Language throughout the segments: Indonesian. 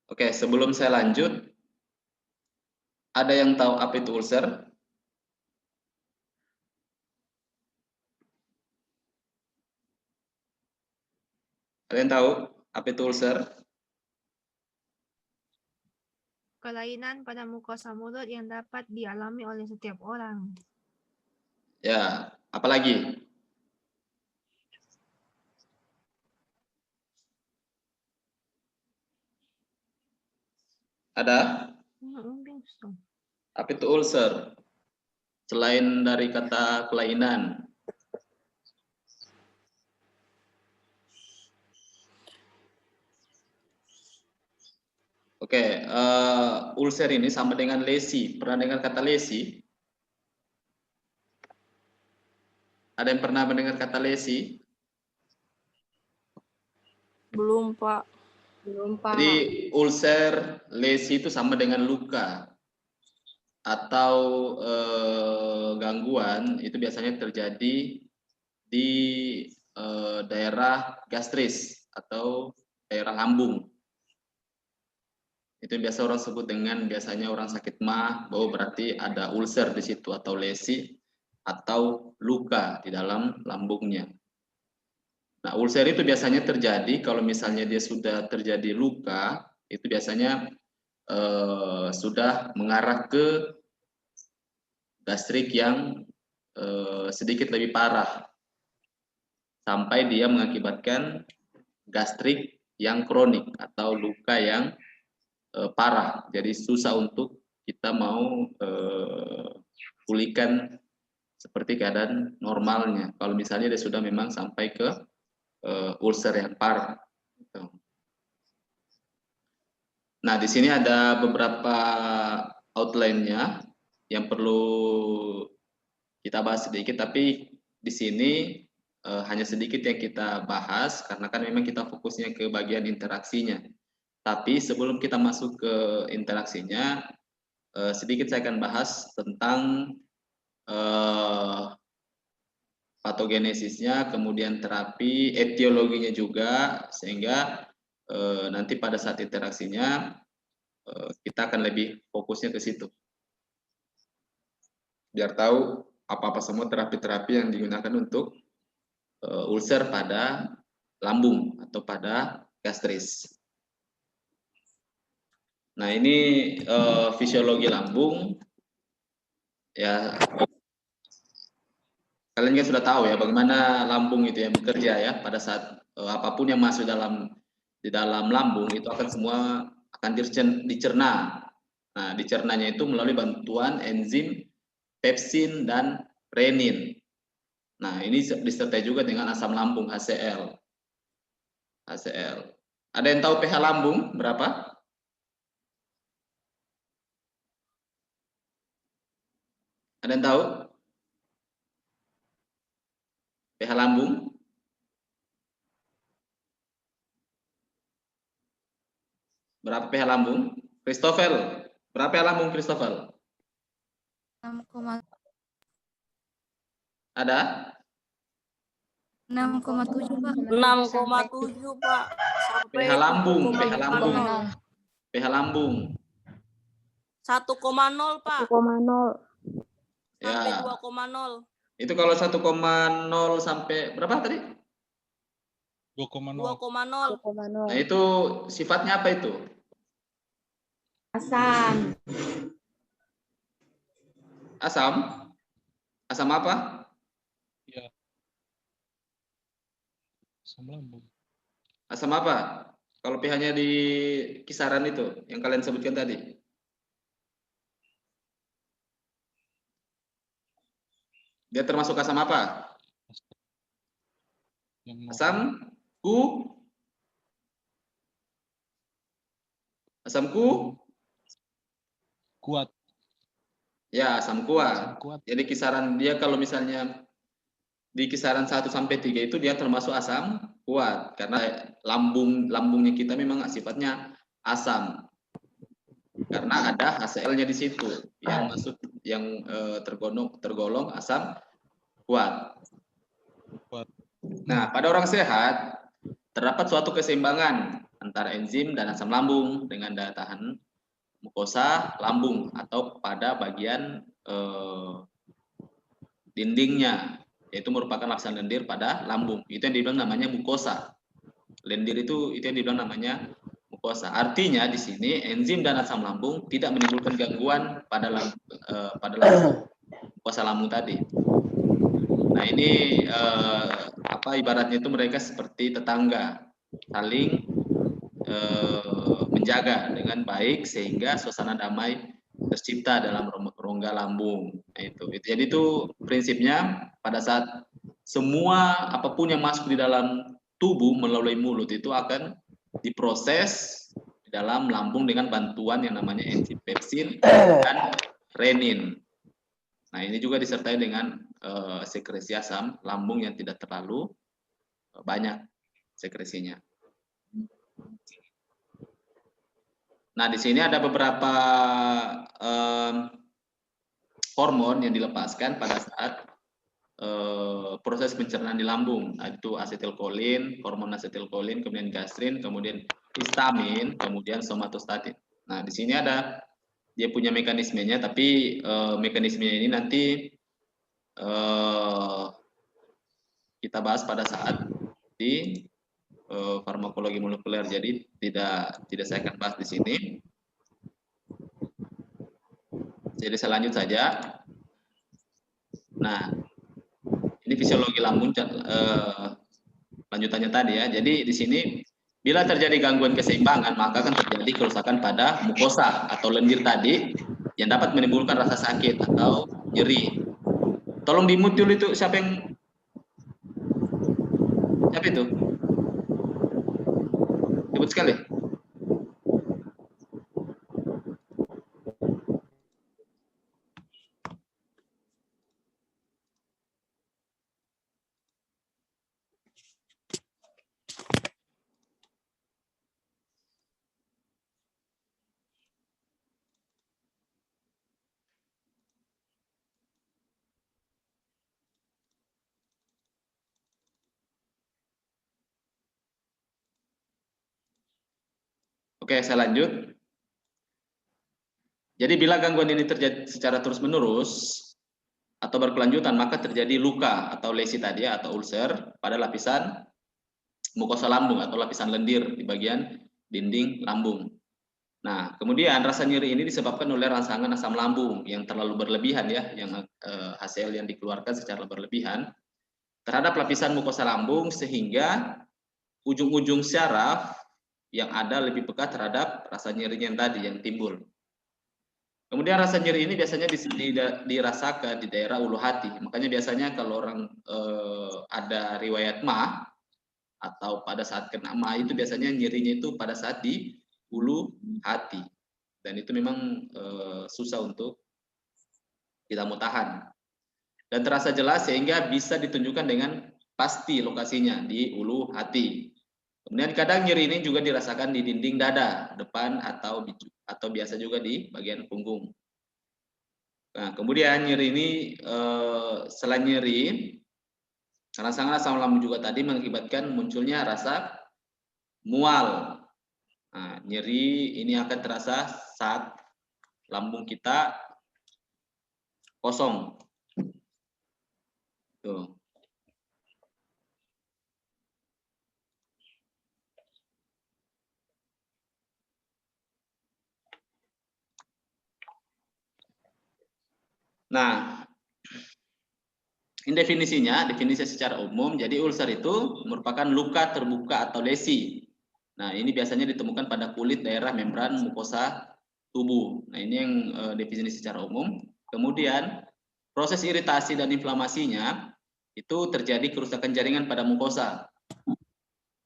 Oke, sebelum saya lanjut, ada yang tahu apa itu ulcer? Ada yang tahu apa itu ulcer? Kelainan pada mukosa mulut yang dapat dialami oleh setiap orang. Ya, apalagi? Ada? Apa itu ulcer? Selain dari kata kelainan. Oke, ulcer ini sama dengan lesi. Pernah dengar kata lesi? Ada yang pernah mendengar kata lesi? Belum, Pak. Belum, Pak. Jadi ulcer, lesi itu sama dengan luka atau gangguan itu biasanya terjadi di daerah gastris atau daerah lambung. Itu biasa orang sebut dengan biasanya orang sakit MAH, bahwa berarti ada ulcer di situ atau lesi atau luka di dalam lambungnya. Nah, ulcer itu biasanya terjadi kalau misalnya dia sudah terjadi luka, itu biasanya sudah mengarah ke gastrik yang sedikit lebih parah, sampai dia mengakibatkan gastrik yang kronik atau luka yang parah. Jadi susah untuk kita mau pulihkan seperti keadaan normalnya. Kalau misalnya dia sudah memang sampai ke ulcer yang parah. Gitu. Nah, di sini ada beberapa outline-nya yang perlu kita bahas sedikit, tapi di sini hanya sedikit yang kita bahas karena kan memang kita fokusnya ke bagian interaksinya. Tapi sebelum kita masuk ke interaksinya, sedikit saya akan bahas tentang patogenesisnya, kemudian terapi, etiologinya juga, sehingga nanti pada saat interaksinya kita akan lebih fokusnya ke situ. Biar tahu apa-apa semua terapi-terapi yang digunakan untuk ulcer pada lambung atau pada gastris. Nah, ini fisiologi lambung. Ya, kalian kan sudah tahu ya bagaimana lambung itu yang bekerja ya pada saat apapun yang masuk di dalam lambung itu akan semua akan dicerna. Nah, dicernanya itu melalui bantuan enzim pepsin dan renin. Nah, ini disertai juga dengan asam lambung HCl. HCl. Ada yang tahu pH lambung berapa? Ada yang tahu? pH lambung? Berapa pH lambung? Christopher, berapa pH lambung Christopher? 6,7 Ada? 6,7, Pak. 6,7, Pak. Sampai pH lambung, pH 7,0. lambung. pH lambung. 1,0, Pak. 1,0. Sampai Ya. 2,0. Itu kalau 1,0 sampai berapa tadi? 2,0. 2,0. Nah, itu sifatnya apa itu? Asam. Asam? Asam apa? Ya. Asam lambung. Asam apa? Kalau pH-nya di kisaran itu yang kalian sebutkan tadi. Dia termasuk asam apa? Asam ku? Asam ku? Kuat. Ya, asam kuat. Asam kuat. Jadi kisaran dia kalau misalnya di kisaran 1 sampai 3 itu dia termasuk asam kuat karena lambungnya kita memang sifatnya asam. Karena ada HCl-nya di situ yang masuk tergolong asam kuat. Nah, pada orang sehat terdapat suatu keseimbangan antara enzim dan asam lambung dengan daya tahan mukosa lambung atau pada bagian dindingnya, yaitu merupakan lapisan lendir pada lambung. Itu yang dibilang namanya mukosa. Lendir itu yang dibilang namanya mukosa. Artinya di sini enzim dan asam lambung tidak menimbulkan gangguan pada lapisan mukosa lambung tadi. Nah ini ibaratnya itu mereka seperti tetangga, saling menjaga dengan baik sehingga suasana damai tercipta dalam rongga lambung. Nah, itu. Jadi itu prinsipnya pada saat semua apapun yang masuk di dalam tubuh melalui mulut itu akan diproses di dalam lambung dengan bantuan yang namanya enzim pepsin dan renin. Nah ini juga disertai dengan sekresi asam lambung yang tidak terlalu banyak sekresinya. Nah di sini ada beberapa hormon yang dilepaskan pada saat proses pencernaan di lambung. Nah, itu asetilkolin, hormon asetilkolin, kemudian gastrin, kemudian histamin, kemudian somatostatin. Nah di sini ada dia punya mekanismenya, tapi mekanismenya ini nanti kita bahas pada saat di farmakologi molekuler, jadi tidak saya akan bahas di sini. Jadi saya lanjut saja. Nah, ini fisiologi lambung lanjutannya tadi ya. Jadi di sini bila terjadi gangguan keseimbangan maka akan terjadi kerusakan pada mukosa atau lendir tadi yang dapat menimbulkan rasa sakit atau nyeri. Tolong dimutul itu siapa itu? Ribut sekali. Oke, saya lanjut. Jadi bila gangguan ini terjadi secara terus-menerus atau berkelanjutan, maka terjadi luka atau lesi tadi atau ulcer pada lapisan mukosa lambung atau lapisan lendir di bagian dinding lambung. Nah, kemudian rasa nyeri ini disebabkan oleh rangsangan asam lambung yang terlalu berlebihan ya, yang hasil yang dikeluarkan secara berlebihan terhadap lapisan mukosa lambung sehingga ujung-ujung syaraf yang ada lebih peka terhadap rasa nyerinya yang tadi yang timbul. Kemudian rasa nyeri ini biasanya dirasakan di daerah ulu hati. Makanya biasanya kalau orang ada riwayat MAH atau pada saat kena MAH itu biasanya nyerinya itu pada saat di ulu hati. Dan itu memang susah untuk kita mau tahan. Dan terasa jelas sehingga bisa ditunjukkan dengan pasti lokasinya di ulu hati. Kemudian kadang nyeri ini juga dirasakan di dinding dada depan atau biasa juga di bagian punggung. Nah, kemudian nyeri ini selain nyeri, rangsangan asam lambung juga tadi mengakibatkan munculnya rasa mual. Nah, nyeri ini akan terasa saat lambung kita kosong. Tuh. Nah, ini definisi secara umum, jadi ulcer itu merupakan luka terbuka atau lesi. Nah, ini biasanya ditemukan pada kulit daerah membran mukosa tubuh. Nah, ini yang definisi secara umum. Kemudian, proses iritasi dan inflamasinya itu terjadi kerusakan jaringan pada mukosa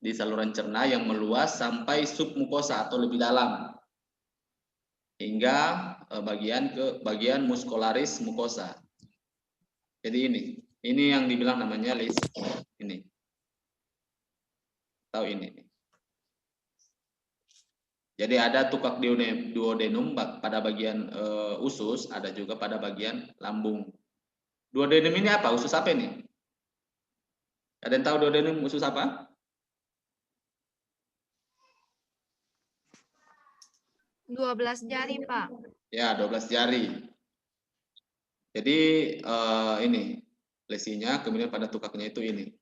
di saluran cerna yang meluas sampai submukosa atau lebih dalam hingga bagian muskularis mukosa. Jadi ini yang dibilang namanya lesi. Ini. Tahu ini. Jadi ada tukak duodenum pada bagian usus, ada juga pada bagian lambung. Duodenum ini apa? Usus apa ini? Ada yang tahu duodenum usus apa? 12 jari, Pak. Ya, 12 jari. Jadi ini lesinya, kemudian pada tukaknya itu ini.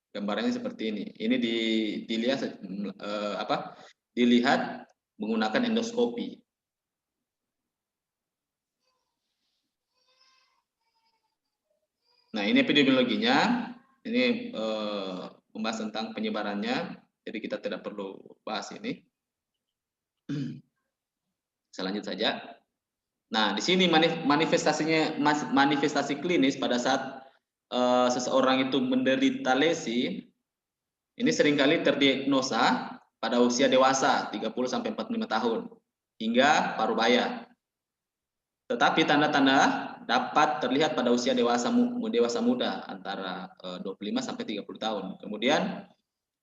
Gambarannya seperti ini. Ini dilihat dilihat menggunakan endoskopi. Nah, ini epidemiologinya. Ini membahas tentang penyebarannya. Jadi kita tidak perlu bahas ini. Selanjut saja. Nah, di sini manifestasi klinis pada saat seseorang itu menderita lesi, ini seringkali terdiagnosa pada usia dewasa 30-45 tahun hingga parubaya. Tetapi tanda-tanda dapat terlihat pada usia dewasa muda antara 25-30 tahun. Kemudian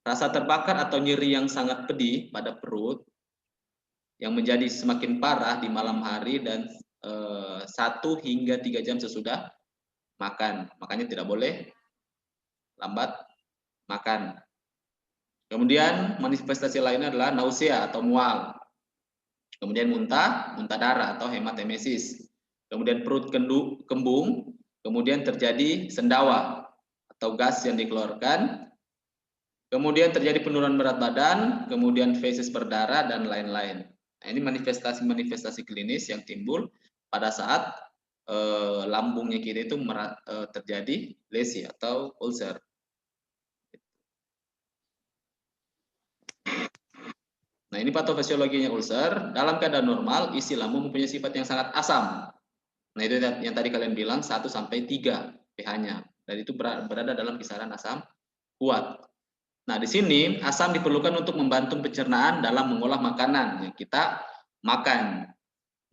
rasa terbakar atau nyeri yang sangat pedih pada perut yang menjadi semakin parah di malam hari dan 1 hingga 3 jam sesudah makan. Makanya tidak boleh lambat makan. Kemudian manifestasi lainnya adalah nausea atau mual. Kemudian muntah darah atau hematemesis. Kemudian perut kembung, kemudian terjadi sendawa atau gas yang dikeluarkan. Kemudian terjadi penurunan berat badan, kemudian feses berdarah dan lain-lain. Nah, ini manifestasi klinis yang timbul pada saat lambungnya kita itu terjadi lesi atau ulcer. Nah, ini patofisiologinya ulcer. Dalam keadaan normal, isi lambung mempunyai sifat yang sangat asam. Nah, itu yang tadi kalian bilang 1-3 pH-nya. Dan itu berada dalam kisaran asam kuat. Nah, di sini asam diperlukan untuk membantu pencernaan dalam mengolah makanan yang kita makan.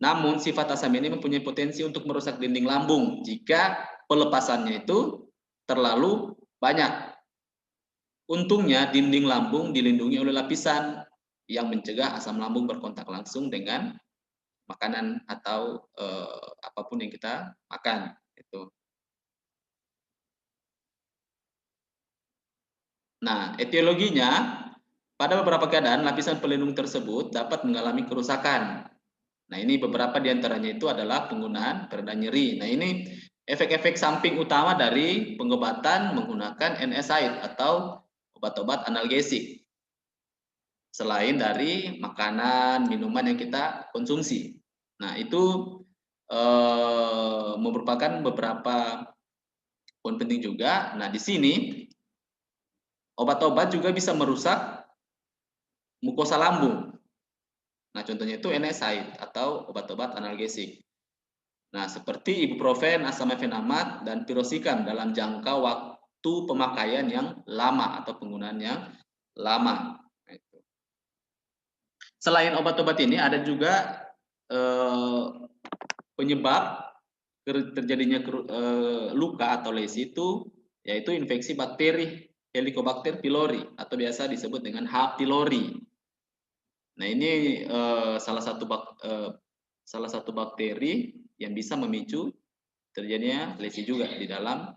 Namun, sifat asam ini mempunyai potensi untuk merusak dinding lambung jika pelepasannya itu terlalu banyak. Untungnya, dinding lambung dilindungi oleh lapisan yang mencegah asam lambung berkontak langsung dengan makanan atau apapun yang kita makan. Itu. Nah, etiologinya pada beberapa keadaan lapisan pelindung tersebut dapat mengalami kerusakan. Nah, ini beberapa diantaranya itu adalah penggunaan pereda nyeri. Nah, ini efek-efek samping utama dari pengobatan menggunakan NSAID atau obat-obat analgesik. Selain dari makanan, minuman yang kita konsumsi. Nah, itu merupakan beberapa poin penting juga. Nah, di sini obat-obat juga bisa merusak mukosa lambung. Nah, contohnya itu NSAID atau obat-obat analgesik. Nah, seperti ibuprofen, asamefenamat, dan pirosikam dalam jangka waktu pemakaian yang lama atau penggunaan yang lama. Selain obat-obat ini, ada juga penyebab terjadinya luka atau lesi itu yaitu infeksi bakteri Helicobacter pylori atau biasa disebut dengan H. pylori. Nah, ini salah satu bakteri yang bisa memicu terjadinya lesi juga di dalam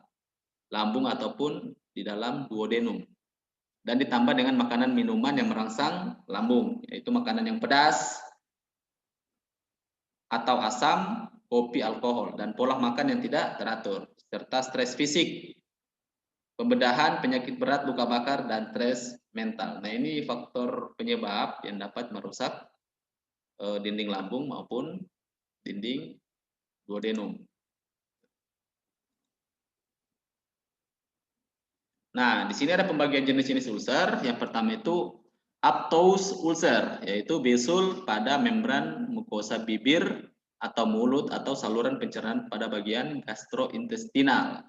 lambung ataupun di dalam duodenum. Dan ditambah dengan makanan minuman yang merangsang lambung, yaitu makanan yang pedas atau asam, kopi, alkohol, dan pola makan yang tidak teratur, serta stres fisik, pembedahan, penyakit berat, luka bakar, dan stres mental. Nah, ini faktor penyebab yang dapat merusak dinding lambung maupun dinding duodenum. Nah, di sini ada pembagian jenis-jenis ulcer. Yang pertama itu aphthous ulcer, yaitu bisul pada membran mukosa bibir atau mulut atau saluran pencernaan pada bagian gastrointestinal.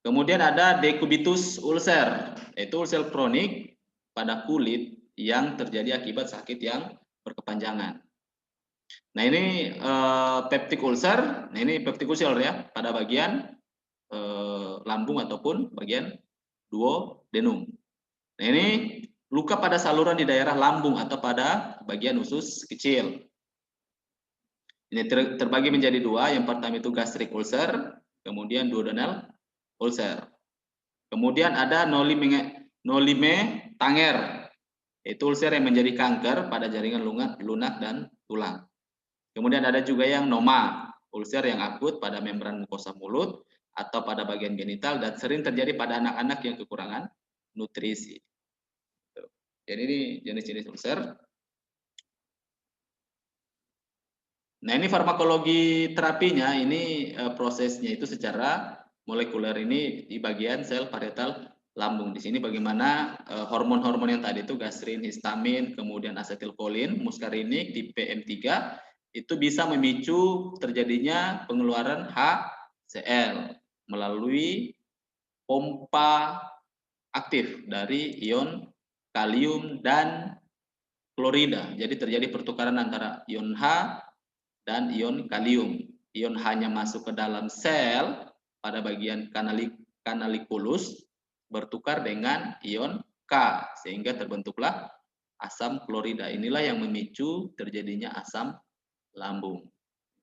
Kemudian ada decubitus ulcer, yaitu ulcer kronik pada kulit yang terjadi akibat sakit yang berkepanjangan. Nah, ini peptic ulcer. Nah, ini peptic ulcer ya pada bagian lambung ataupun bagian duodenum. Nah, ini luka pada saluran di daerah lambung atau pada bagian usus kecil. Ini terbagi menjadi 2. Yang pertama itu gastric ulcer, kemudian duodenal ulcer. Kemudian ada nolime tanger. Yaitu ulser yang menjadi kanker pada jaringan lunak dan tulang. Kemudian ada juga yang noma, ulser yang akut pada membran mukosa mulut atau pada bagian genital dan sering terjadi pada anak-anak yang kekurangan nutrisi. Jadi ini jenis-jenis ulser. Nah, ini farmakologi terapinya, ini prosesnya itu secara molekuler ini di bagian sel parietal lambung. Di sini bagaimana hormon-hormon yang tadi itu gastrin, histamin, kemudian asetilkolin, muskarinik di PM3 itu bisa memicu terjadinya pengeluaran HCl melalui pompa aktif dari ion kalium dan klorida. Jadi terjadi pertukaran antara ion H dan ion kalium. Ion hanya masuk ke dalam sel pada bagian kanalikulus bertukar dengan ion K sehingga terbentuklah asam klorida. Inilah yang memicu terjadinya asam lambung.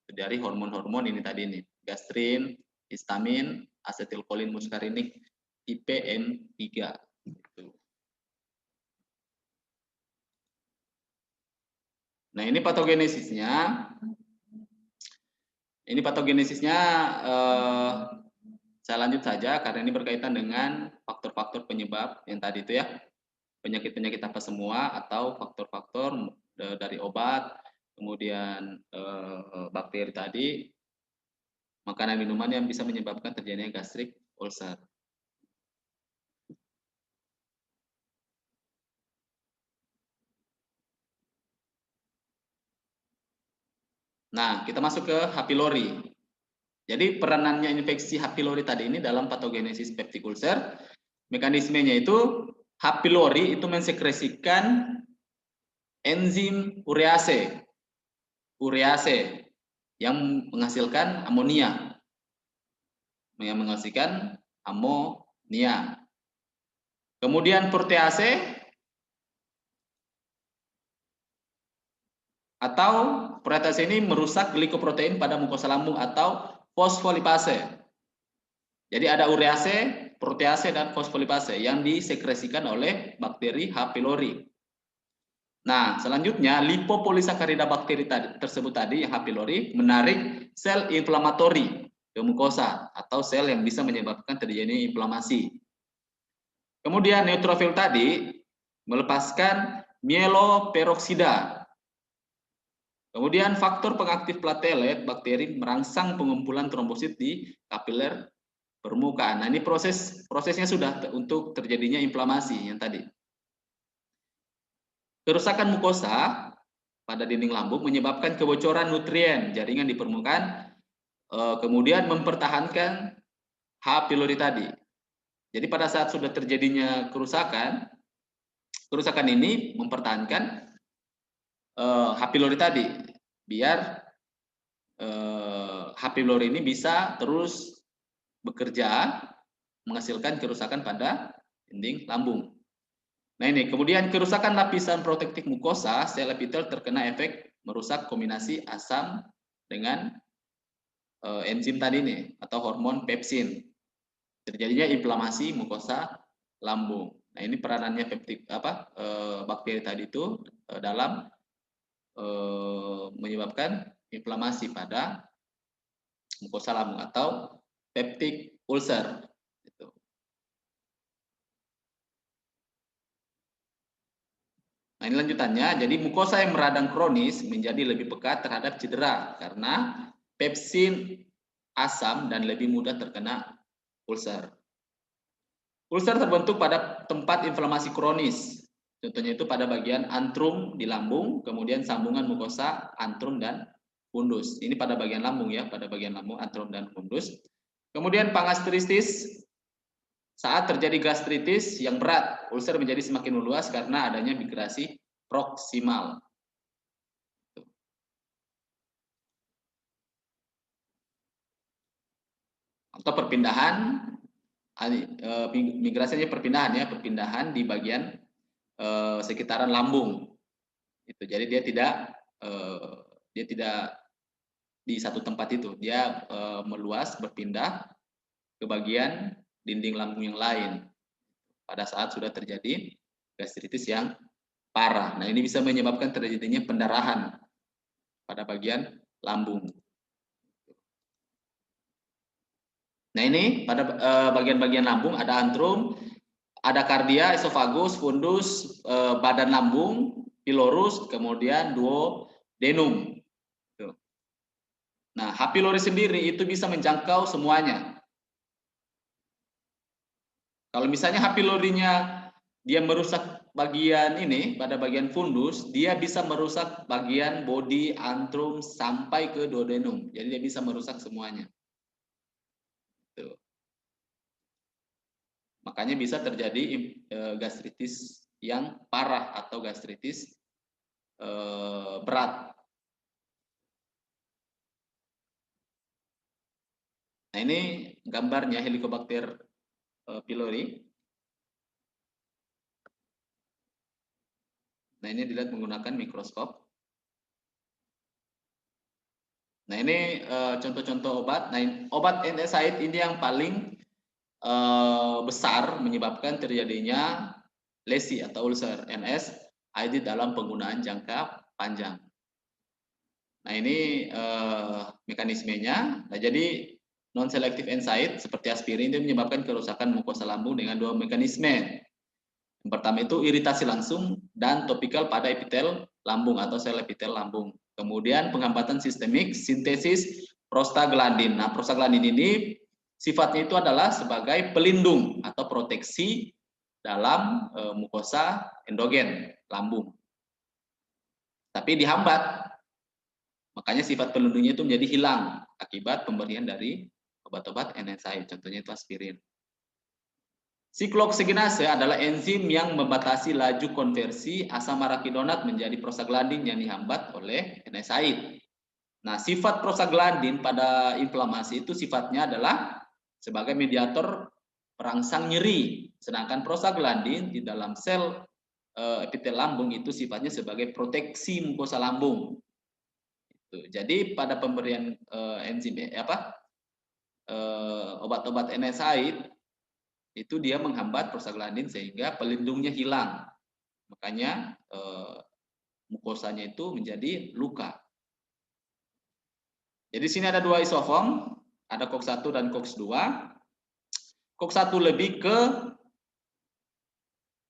Dari hormon-hormon ini tadi nih, gastrin, histamin, asetilkolin muskarinik, IPM3. Nah, ini patogenesisnya. Ini patogenesisnya saya lanjut saja karena ini berkaitan dengan faktor-faktor penyebab yang tadi itu ya. Penyakit-penyakit apa semua atau faktor-faktor dari obat, kemudian bakteri tadi, makanan minuman yang bisa menyebabkan terjadinya gastrik ulcer. Nah, kita masuk ke H. pylori. Jadi peranannya infeksi H. pylori tadi ini dalam patogenesis peptic ulcer, mekanismenya itu H. pylori itu mensekresikan enzim urease yang menghasilkan amonia. Kemudian protease atau protease ini merusak glikoprotein pada mukosa lambung atau fosfolipase. Jadi ada urease, protease dan fosfolipase yang disekresikan oleh bakteri H. pylori. Nah, selanjutnya lipopolisakarida bakteri tersebut tadi H. pylori menarik sel inflamatori ke mukosa atau sel yang bisa menyebabkan terjadinya inflamasi. Kemudian neutrofil tadi melepaskan mieloperoksida. Kemudian faktor pengaktif platelet bakteri merangsang pengumpulan trombosit di kapiler permukaan. Nah, ini prosesnya sudah untuk terjadinya inflamasi yang tadi. Kerusakan mukosa pada dinding lambung menyebabkan kebocoran nutrien jaringan di permukaan, kemudian mempertahankan H. pylori tadi. Jadi pada saat sudah terjadinya kerusakan ini mempertahankan H. pylori tadi, biar H. pylori ini bisa terus bekerja menghasilkan kerusakan pada dinding lambung. Nah, ini kemudian kerusakan lapisan protektif mukosa, sel epitel terkena efek merusak kombinasi asam dengan enzim tadi nih atau hormon pepsin. Terjadinya inflamasi mukosa lambung. Nah, ini peranannya bakteri tadi itu dalam menyebabkan inflamasi pada mukosa lambung atau peptic ulcer. Gitu. Nah, ini lanjutannya. Jadi mukosa yang meradang kronis menjadi lebih peka terhadap cedera karena pepsin asam dan lebih mudah terkena ulcer. Ulcer terbentuk pada tempat inflamasi kronis. Contohnya itu pada bagian antrum di lambung, kemudian sambungan mukosa antrum dan fundus. Ini pada bagian lambung ya, pada bagian lambung antrum dan fundus. Kemudian pangastritis. Saat terjadi gastritis yang berat, ulcer menjadi semakin meluas karena adanya migrasi proksimal. Atau perpindahan, migrasinya perpindahan di bagian sekitaran lambung. Itu. Jadi dia tidak di satu tempat itu, dia meluas berpindah ke bagian dinding lambung yang lain pada saat sudah terjadi gastritis yang parah. Nah, ini bisa menyebabkan terjadinya pendarahan pada bagian lambung. Nah, ini pada bagian-bagian lambung ada antrum, ada kardia, esofagus, fundus, badan lambung, pylorus, kemudian duodenum. Nah, H. pylori sendiri itu bisa menjangkau semuanya. Kalau misalnya H. pylorinya dia merusak bagian ini, pada bagian fundus, dia bisa merusak bagian body, antrum, sampai ke duodenum. Jadi dia bisa merusak semuanya. Tuh. Makanya bisa terjadi gastritis yang parah atau gastritis berat. Nah, ini gambarnya Helicobacter pylori. Nah, ini dilihat menggunakan mikroskop. Nah, ini contoh-contoh obat. Nah, obat NSAID ini yang paling besar menyebabkan terjadinya lesi atau ulcer NSAID dalam penggunaan jangka panjang. Nah, ini mekanismenya. Nah, jadi non-selective NSAID seperti aspirin itu menyebabkan kerusakan mukosa lambung dengan dua mekanisme. Yang pertama itu iritasi langsung dan topikal pada epitel lambung atau sel epitel lambung. Kemudian penghambatan sistemik, sintesis prostaglandin. Nah, prostaglandin ini sifatnya itu adalah sebagai pelindung atau proteksi dalam mukosa endogen lambung. Tapi dihambat. Makanya sifat pelindungnya itu menjadi hilang akibat pemberian dari obat-obat NSAID, contohnya itu aspirin. Siklooksigenase adalah enzim yang membatasi laju konversi asam arakidonat menjadi prostaglandin yang dihambat oleh NSAID. Nah, sifat prostaglandin pada inflamasi itu sifatnya adalah sebagai mediator perangsang nyeri, sedangkan prostaglandin di dalam sel epitel lambung itu sifatnya sebagai proteksi mukosa lambung. Jadi pada pemberian enzim obat-obat NSAID itu dia menghambat prostaglandin sehingga pelindungnya hilang. Makanya mukosanya itu menjadi luka. Jadi sini ada dua isoform, ada COX-1 dan COX-2. COX-1 lebih ke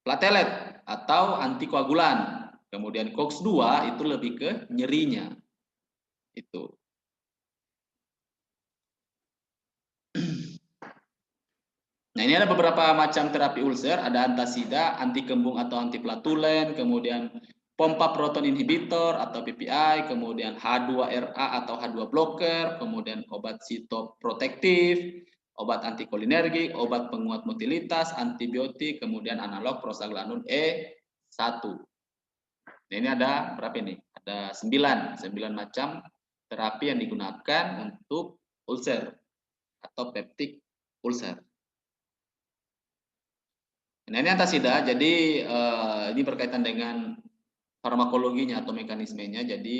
platelet atau antikoagulan. Kemudian COX-2 itu lebih ke nyerinya. Itu. Nah, ini ada beberapa macam terapi ulcer, ada antasida, anti kembung atau antiplatulen, kemudian pompa proton inhibitor atau PPI, kemudian H2RA atau H2 blocker, kemudian obat sitoprotektif, obat antikolinergik, obat penguat motilitas, antibiotik, kemudian analog prostaglandin E1. Nah, ini ada berapa ini? Ada 9 macam terapi yang digunakan untuk ulcer atau peptic ulcer. Nah, ini antasida, jadi ini berkaitan dengan farmakologinya atau mekanismenya, jadi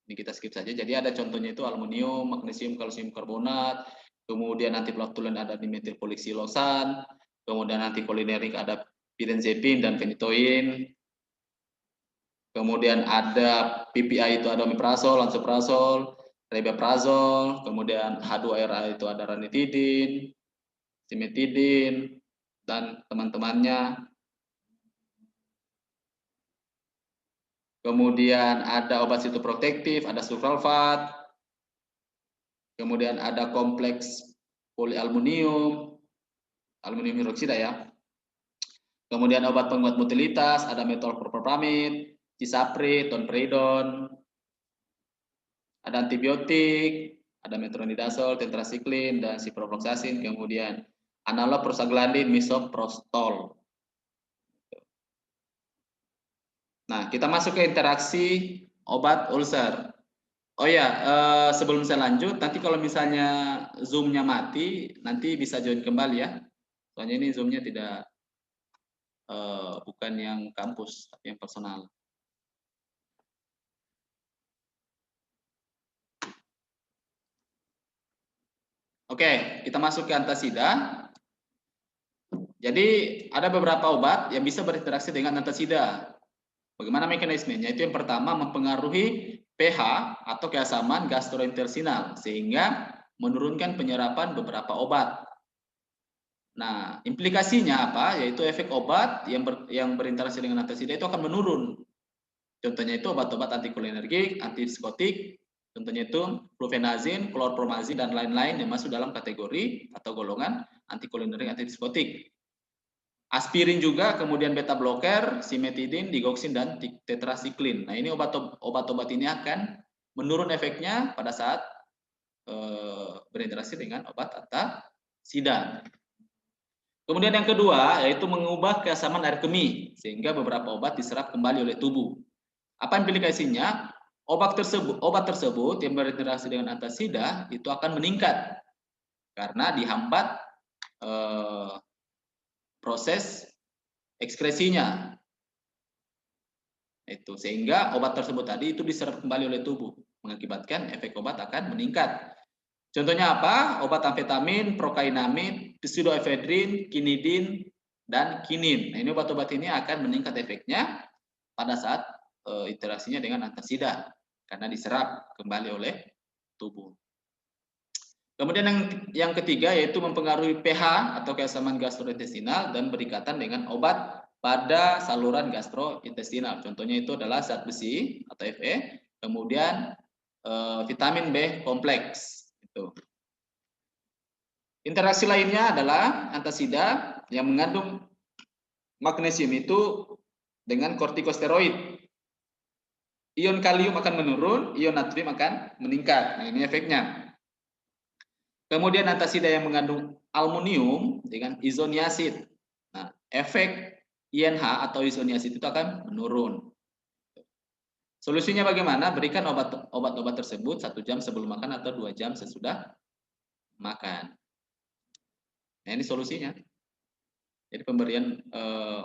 ini kita skip saja. Jadi ada contohnya itu aluminium, magnesium, kalsium karbonat, kemudian antiplatulen ada dimetilpolisilosan, kemudian antikolinerik ada pirenzepin dan phenytoin, kemudian ada PPI itu ada omeprazol, lansoprazol, rebeprazol, kemudian H2RA itu ada ranitidin, simetidin, dan teman-temannya. Kemudian ada obat sitoprotektif, ada sulfat, kemudian ada kompleks polialuminium, aluminium hidroksida ya. Kemudian obat penguat motilitas, ada metolpropamid, cisaprit, tonperidon, ada antibiotik, ada metronidazol, tetrasiklin, dan ciprofloxacin, kemudian analog prostaglandin, misoprostol. Nah, kita masuk ke interaksi obat ulcer. Oh ya, sebelum saya lanjut, nanti kalau misalnya Zoom-nya mati, nanti bisa join kembali ya. Soalnya ini Zoom-nya tidak bukan yang kampus, tapi yang personal. Oke, kita masuk ke antasida. Jadi ada beberapa obat yang bisa berinteraksi dengan antasida. Bagaimana mekanismenya? Itu yang pertama mempengaruhi pH atau keasaman gastrointestinal sehingga menurunkan penyerapan beberapa obat. Nah, implikasinya apa? Yaitu efek obat yang berinteraksi dengan antasida itu akan menurun. Contohnya itu obat-obat antikolinergik, antipsikotik, contohnya itu flufenazin, klorpromazin, dan lain-lain yang masuk dalam kategori atau golongan antikolinergik, antipsikotik. Aspirin juga, kemudian beta blocker, simetidin, digoxin, dan tetrasiklin. Nah, ini obat-obat ini akan menurun efeknya pada saat berinteraksi dengan obat antasida. Kemudian yang kedua yaitu mengubah keasaman air kemih sehingga beberapa obat diserap kembali oleh tubuh. Apa implikasinya? Obat tersebut yang berinteraksi dengan antasida itu akan meningkat karena dihambat proses ekskresinya. Itu sehingga obat tersebut tadi itu diserap kembali oleh tubuh, mengakibatkan efek obat akan meningkat. Contohnya apa? Obat amfetamin, prokainamid, pseudoephedrine, kinidin, dan kinin. Nah, ini obat-obat ini akan meningkat efeknya pada saat interaksinya dengan antasida karena diserap kembali oleh tubuh. Kemudian yang ketiga yaitu mempengaruhi pH atau keasaman gastrointestinal dan berikatan dengan obat pada saluran gastrointestinal. Contohnya itu adalah zat besi atau Fe, kemudian vitamin B kompleks. Itu. Interaksi lainnya adalah antasida yang mengandung magnesium itu dengan kortikosteroid. Ion kalium akan menurun, ion natrium akan meningkat. Nah, ini efeknya. Kemudian antasida yang mengandung aluminium dengan isoniazid. Nah, efek INH atau isoniazid itu akan menurun. Solusinya bagaimana? Berikan obat-obat tersebut 1 jam sebelum makan atau 2 jam sesudah makan. Nah, ini solusinya. Jadi pemberian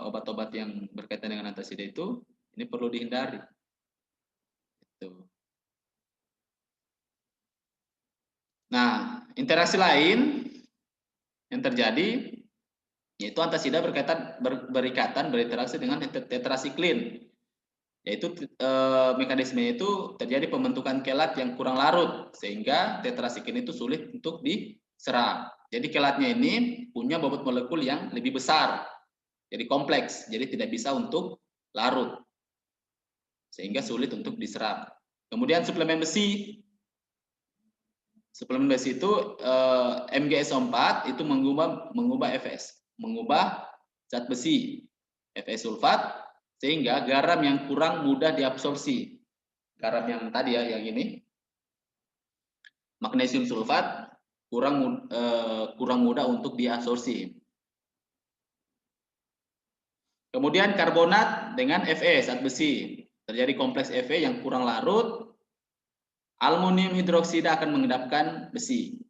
obat-obat yang berkaitan dengan antasida itu ini perlu dihindari. Itu. Nah, interaksi lain yang terjadi yaitu antasida berikatan berinteraksi dengan tetrasiklin. Yaitu mekanisme itu terjadi pembentukan kelat yang kurang larut sehingga tetrasiklin itu sulit untuk diserap. Jadi kelatnya ini punya bobot molekul yang lebih besar. Jadi kompleks, jadi tidak bisa untuk larut. Sehingga sulit untuk diserap. Kemudian suplemen besi. Suplemen besi itu MgSO4 itu mengubah Fs, mengubah zat besi Fe sulfat sehingga garam yang kurang mudah diabsorpsi. Garam yang tadi ya, yang ini magnesium sulfat kurang mudah untuk diabsorpsi. Kemudian karbonat dengan Fe zat besi, terjadi kompleks Fe yang kurang larut. Aluminium hidroksida akan mengendapkan besi.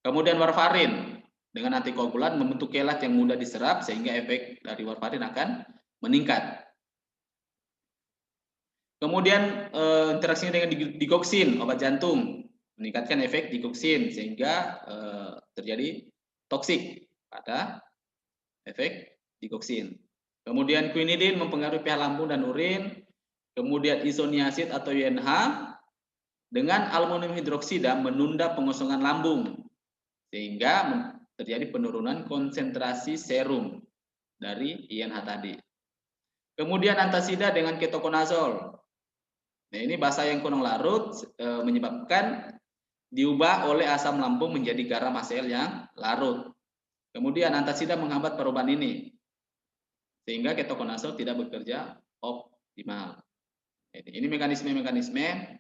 Kemudian warfarin dengan antikoagulan membentuk kelat yang mudah diserap sehingga efek dari warfarin akan meningkat. Kemudian interaksinya dengan digoxin, obat jantung, meningkatkan efek digoxin sehingga terjadi toksik pada efek digoxin. Kemudian quinidin mempengaruhi pH lambung dan urin. Kemudian isoniazid atau INH dengan aluminium hidroksida menunda pengosongan lambung sehingga terjadi penurunan konsentrasi serum dari INH tadi. Kemudian antasida dengan ketokonazol. Nah, ini basa yang kurang larut menyebabkan diubah oleh asam lambung menjadi garam HCl yang larut. Kemudian antasida menghambat perubahan ini sehingga ketokonazol tidak bekerja optimal. Ini mekanisme-mekanisme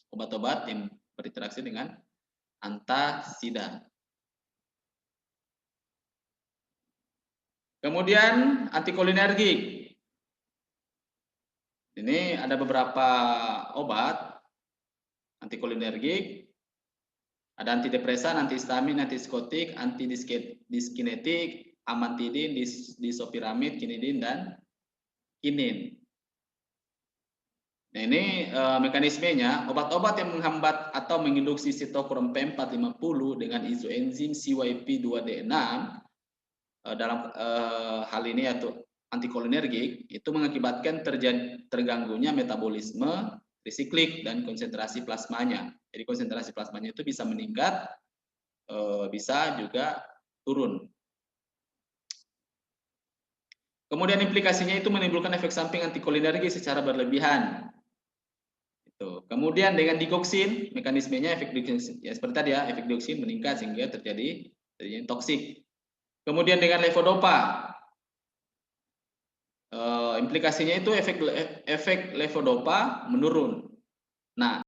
obat-obat yang berinteraksi dengan antasida. Kemudian antikolinergik. Ini ada beberapa obat antikolinergik. Ada antidepresan, antihistamin, antipsikotik, antidiskinetik, amantidin, disopiramid, kinidin, dan kinin. Nah, ini mekanismenya, obat-obat yang menghambat atau menginduksi sitokrom P450 dengan isoenzim CYP2D6 dalam hal ini yaitu antikolinergik itu mengakibatkan terganggunya metabolisme trisiklik dan konsentrasi plasmanya. Jadi konsentrasi plasmanya itu bisa meningkat, bisa juga turun. Kemudian implikasinya itu menimbulkan efek samping antikolinergik secara berlebihan. Kemudian dengan dioksin, mekanismenya efek dioksin ya seperti tadi ya, efek dioksin meningkat sehingga terjadi toksik. Kemudian dengan levodopa, implikasinya itu efek levodopa menurun. Nah,